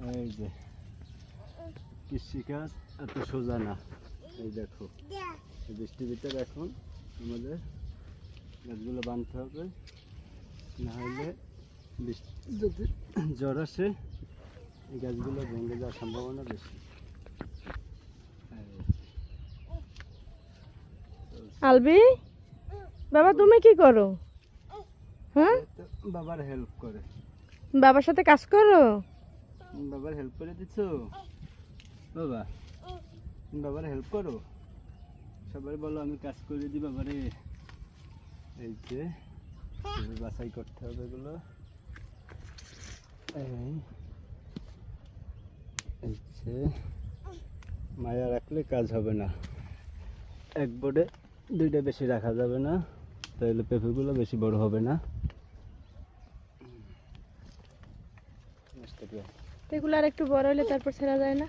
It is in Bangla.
এই যে কৃষিকাজ এত সোজা না। এই দেখো বৃষ্টির ভিতরে এখন আমাদের গাছগুলো বাঁধতে হবে, না হলে বৃষ্টি যদি জ্বর আসে এই গাছগুলো ভেঙে যাওয়ার সম্ভাবনা বেশি। আলবি, বাবা তুমি কি করো? হ্যাঁ, বাবার হেল্প করে। বাবার সাথে কাজ করো? বাবার হেল্প করে দিছো? বাবা বাবার হেল্প করো, সবাই বলো আমি কাজ করে দিই বাবারে। এই যে বাছাই করতে হবে এগুলো। এই যে মায়া রাখলে কাজ হবে না, এক বোর্ডে দুইটা বেশি রাখা যাবে না, তাহলে পেঁপেগুলো বেশি বড় হবে না। এগুলো আর একটু বড় হলে তারপর ছেড়া যায় না?